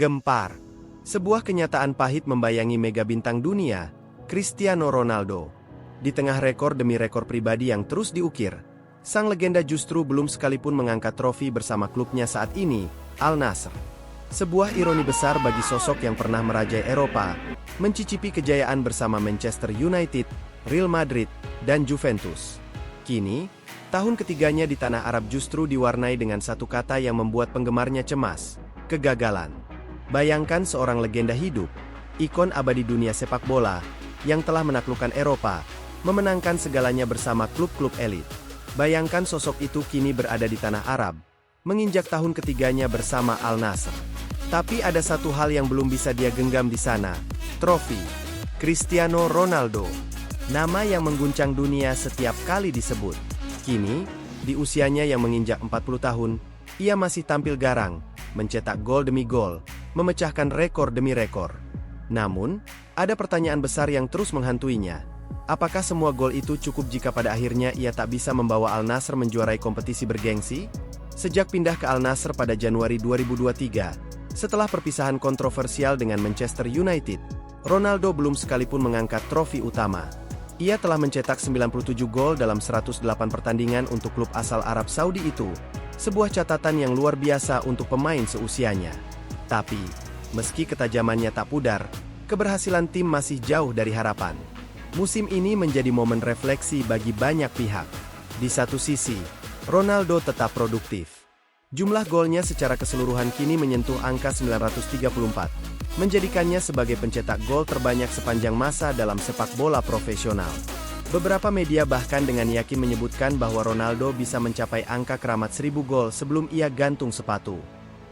Gempar. Sebuah kenyataan pahit membayangi mega bintang dunia, Cristiano Ronaldo. Di tengah rekor demi rekor pribadi yang terus diukir, sang legenda justru belum sekalipun mengangkat trofi bersama klubnya saat ini, Al Nassr. Sebuah ironi besar bagi sosok yang pernah merajai Eropa, mencicipi kejayaan bersama Manchester United, Real Madrid, dan Juventus. Kini, tahun ketiganya di tanah Arab justru diwarnai dengan satu kata yang membuat penggemarnya cemas: kegagalan. Bayangkan seorang legenda hidup, ikon abadi dunia sepak bola, yang telah menaklukkan Eropa, memenangkan segalanya bersama klub-klub elit. Bayangkan sosok itu kini berada di tanah Arab, menginjak tahun ketiganya bersama Al Nassr. Tapi ada satu hal yang belum bisa dia genggam di sana, trofi. Cristiano Ronaldo, nama yang mengguncang dunia setiap kali disebut. Kini, di usianya yang menginjak 40 tahun, ia masih tampil garang, mencetak gol demi gol, memecahkan rekor demi rekor. Namun, ada pertanyaan besar yang terus menghantuinya. Apakah semua gol itu cukup jika pada akhirnya ia tak bisa membawa Al Nassr menjuarai kompetisi bergengsi? Sejak pindah ke Al Nassr pada Januari 2023, setelah perpisahan kontroversial dengan Manchester United, Ronaldo belum sekalipun mengangkat trofi utama. Ia telah mencetak 97 gol dalam 108 pertandingan untuk klub asal Arab Saudi itu, sebuah catatan yang luar biasa untuk pemain seusianya. Tapi, meski ketajamannya tak pudar, keberhasilan tim masih jauh dari harapan. Musim ini menjadi momen refleksi bagi banyak pihak. Di satu sisi, Ronaldo tetap produktif. Jumlah golnya secara keseluruhan kini menyentuh angka 934, menjadikannya sebagai pencetak gol terbanyak sepanjang masa dalam sepak bola profesional. Beberapa media bahkan dengan yakin menyebutkan bahwa Ronaldo bisa mencapai angka keramat 1000 gol sebelum ia gantung sepatu.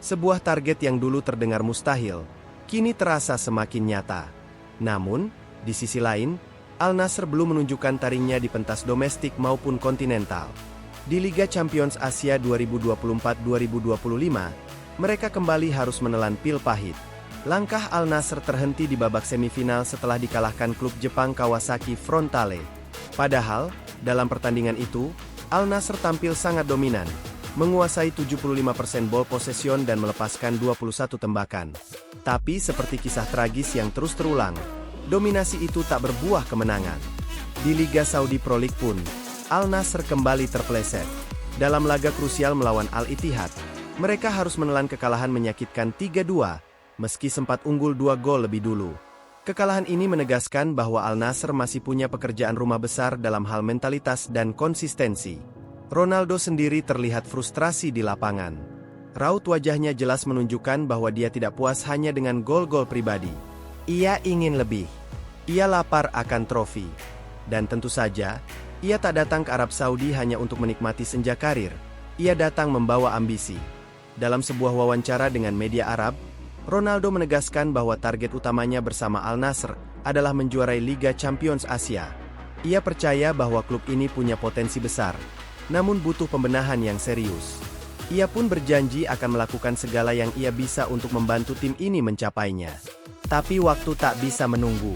Sebuah target yang dulu terdengar mustahil, kini terasa semakin nyata. Namun, di sisi lain, Al Nassr belum menunjukkan taringnya di pentas domestik maupun kontinental. Di Liga Champions Asia 2024-2025, mereka kembali harus menelan pil pahit. Langkah Al Nassr terhenti di babak semifinal setelah dikalahkan klub Jepang Kawasaki Frontale. Padahal, dalam pertandingan itu, Al Nassr tampil sangat dominan, menguasai 75% ball possession dan melepaskan 21 tembakan. Tapi seperti kisah tragis yang terus terulang, dominasi itu tak berbuah kemenangan. Di Liga Saudi Pro League pun, Al Nassr kembali terpeleset. Dalam laga krusial melawan Al Ittihad, mereka harus menelan kekalahan menyakitkan 3-2, meski sempat unggul 2 gol lebih dulu. Kekalahan ini menegaskan bahwa Al Nassr masih punya pekerjaan rumah besar dalam hal mentalitas dan konsistensi. Ronaldo sendiri terlihat frustrasi di lapangan. Raut wajahnya jelas menunjukkan bahwa dia tidak puas hanya dengan gol-gol pribadi. Ia ingin lebih. Ia lapar akan trofi. Dan tentu saja, ia tak datang ke Arab Saudi hanya untuk menikmati senja karir. Ia datang membawa ambisi. Dalam sebuah wawancara dengan media Arab, Ronaldo menegaskan bahwa target utamanya bersama Al Nassr adalah menjuarai Liga Champions Asia. Ia percaya bahwa klub ini punya potensi besar, namun butuh pembenahan yang serius. Ia pun berjanji akan melakukan segala yang ia bisa untuk membantu tim ini mencapainya. Tapi waktu tak bisa menunggu.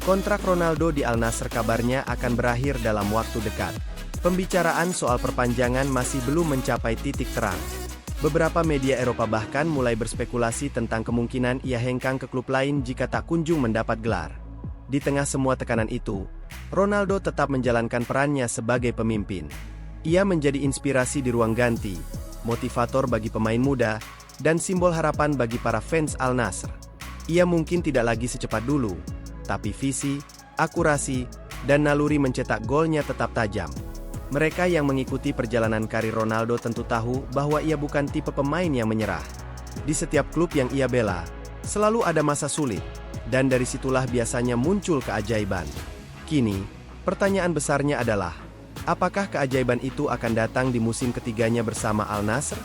Kontrak Ronaldo di Al Nassr kabarnya akan berakhir dalam waktu dekat. Pembicaraan soal perpanjangan masih belum mencapai titik terang. Beberapa media Eropa bahkan mulai berspekulasi tentang kemungkinan ia hengkang ke klub lain jika tak kunjung mendapat gelar. Di tengah semua tekanan itu, Ronaldo tetap menjalankan perannya sebagai pemimpin. Ia menjadi inspirasi di ruang ganti, motivator bagi pemain muda, dan simbol harapan bagi para fans Al Nassr. Ia mungkin tidak lagi secepat dulu, tapi visi, akurasi, dan naluri mencetak golnya tetap tajam. Mereka yang mengikuti perjalanan karir Ronaldo tentu tahu bahwa ia bukan tipe pemain yang menyerah. Di setiap klub yang ia bela, selalu ada masa sulit, dan dari situlah biasanya muncul keajaiban. Kini, pertanyaan besarnya adalah, apakah keajaiban itu akan datang di musim ketiganya bersama Al Nassr?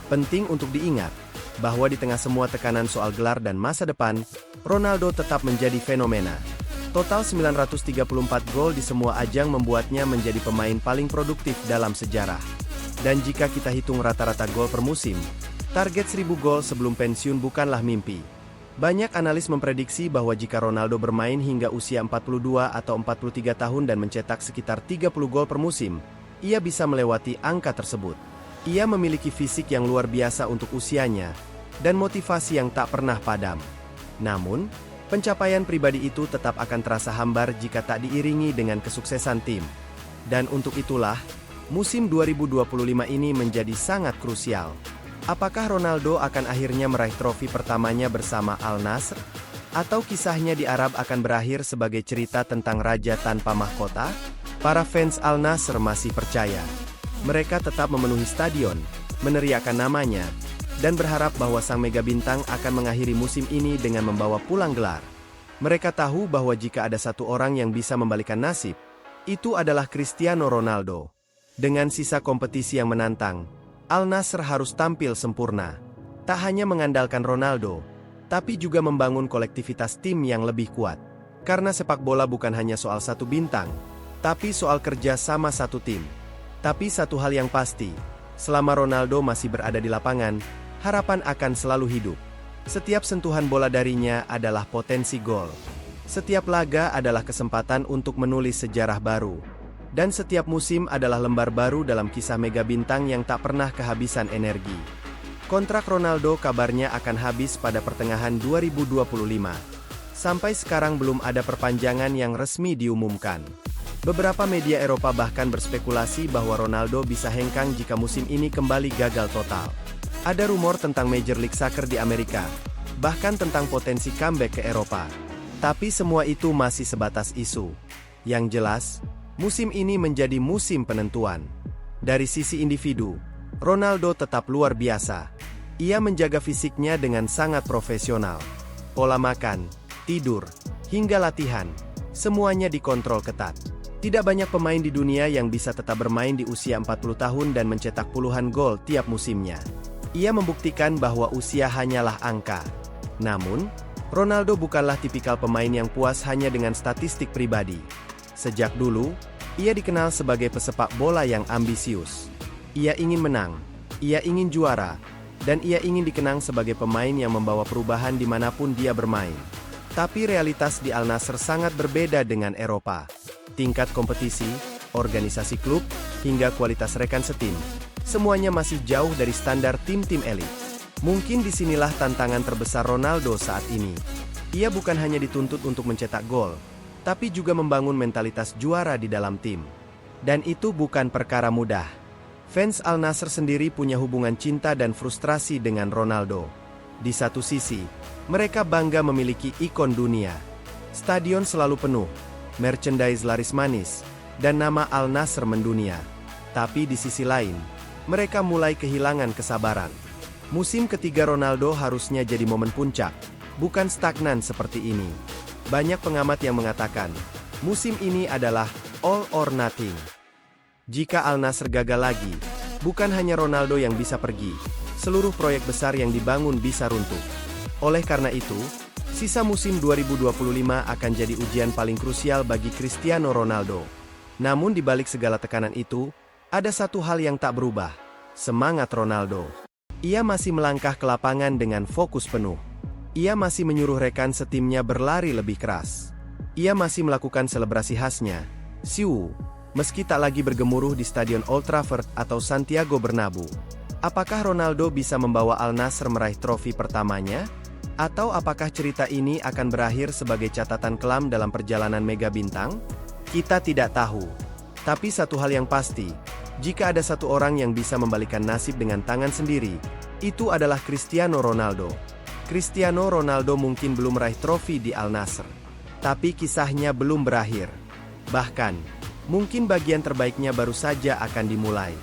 Penting untuk diingat, bahwa di tengah semua tekanan soal gelar dan masa depan, Ronaldo tetap menjadi fenomena. Total 934 gol di semua ajang membuatnya menjadi pemain paling produktif dalam sejarah. Dan jika kita hitung rata-rata gol per musim, target 1000 gol sebelum pensiun bukanlah mimpi. Banyak analis memprediksi bahwa jika Ronaldo bermain hingga usia 42 atau 43 tahun dan mencetak sekitar 30 gol per musim, ia bisa melewati angka tersebut. Ia memiliki fisik yang luar biasa untuk usianya, dan motivasi yang tak pernah padam. Namun, pencapaian pribadi itu tetap akan terasa hambar jika tak diiringi dengan kesuksesan tim. Dan untuk itulah, musim 2025 ini menjadi sangat krusial. Apakah Ronaldo akan akhirnya meraih trofi pertamanya bersama Al Nassr? Atau kisahnya di Arab akan berakhir sebagai cerita tentang raja tanpa mahkota? Para fans Al Nassr masih percaya. Mereka tetap memenuhi stadion, meneriakkan namanya, dan berharap bahwa sang mega bintang akan mengakhiri musim ini dengan membawa pulang gelar. Mereka tahu bahwa jika ada satu orang yang bisa membalikan nasib, itu adalah Cristiano Ronaldo. Dengan sisa kompetisi yang menantang, Al Nassr harus tampil sempurna. Tak hanya mengandalkan Ronaldo, tapi juga membangun kolektivitas tim yang lebih kuat. Karena sepak bola bukan hanya soal satu bintang, tapi soal kerja sama satu tim. Tapi satu hal yang pasti, selama Ronaldo masih berada di lapangan, harapan akan selalu hidup. Setiap sentuhan bola darinya adalah potensi gol. Setiap laga adalah kesempatan untuk menulis sejarah baru. Dan setiap musim adalah lembar baru dalam kisah mega bintang yang tak pernah kehabisan energi. Kontrak Ronaldo kabarnya akan habis pada pertengahan 2025. Sampai sekarang belum ada perpanjangan yang resmi diumumkan. Beberapa media Eropa bahkan berspekulasi bahwa Ronaldo bisa hengkang jika musim ini kembali gagal total. Ada rumor tentang Major League Soccer di Amerika, bahkan tentang potensi comeback ke Eropa. Tapi semua itu masih sebatas isu. Yang jelas, musim ini menjadi musim penentuan. Dari sisi individu, Ronaldo tetap luar biasa. Ia menjaga fisiknya dengan sangat profesional. Pola makan, tidur, hingga latihan, semuanya dikontrol ketat. Tidak banyak pemain di dunia yang bisa tetap bermain di usia 40 tahun dan mencetak puluhan gol tiap musimnya. Ia membuktikan bahwa usia hanyalah angka. Namun, Ronaldo bukanlah tipikal pemain yang puas hanya dengan statistik pribadi. Sejak dulu, ia dikenal sebagai pesepak bola yang ambisius. Ia ingin menang, ia ingin juara, dan ia ingin dikenang sebagai pemain yang membawa perubahan dimanapun dia bermain. Tapi realitas di Al Nassr sangat berbeda dengan Eropa. Tingkat kompetisi, organisasi klub, hingga kualitas rekan setim, semuanya masih jauh dari standar tim-tim elit. Mungkin disinilah tantangan terbesar Ronaldo saat ini. Ia bukan hanya dituntut untuk mencetak gol, tapi juga membangun mentalitas juara di dalam tim. Dan itu bukan perkara mudah. Fans Al Nassr sendiri punya hubungan cinta dan frustrasi dengan Ronaldo. Di satu sisi, mereka bangga memiliki ikon dunia. Stadion selalu penuh, merchandise laris manis, dan nama Al Nassr mendunia. Tapi di sisi lain, mereka mulai kehilangan kesabaran. Musim ketiga Ronaldo harusnya jadi momen puncak, bukan stagnan seperti ini. Banyak pengamat yang mengatakan, musim ini adalah all or nothing. Jika Al Nassr gagal lagi, bukan hanya Ronaldo yang bisa pergi, seluruh proyek besar yang dibangun bisa runtuh. Oleh karena itu, sisa musim 2025 akan jadi ujian paling krusial bagi Cristiano Ronaldo. Namun di balik segala tekanan itu, ada satu hal yang tak berubah, semangat Ronaldo. Ia masih melangkah ke lapangan dengan fokus penuh. Ia masih menyuruh rekan setimnya berlari lebih keras. Ia masih melakukan selebrasi khasnya, Siu, meski tak lagi bergemuruh di Stadion Old Trafford atau Santiago Bernabeu. Apakah Ronaldo bisa membawa Al Nassr meraih trofi pertamanya? Atau apakah cerita ini akan berakhir sebagai catatan kelam dalam perjalanan mega bintang? Kita tidak tahu. Tapi satu hal yang pasti, jika ada satu orang yang bisa membalikan nasib dengan tangan sendiri, itu adalah Cristiano Ronaldo. Cristiano Ronaldo mungkin belum meraih trofi di Al Nassr, tapi kisahnya belum berakhir. Bahkan, mungkin bagian terbaiknya baru saja akan dimulai.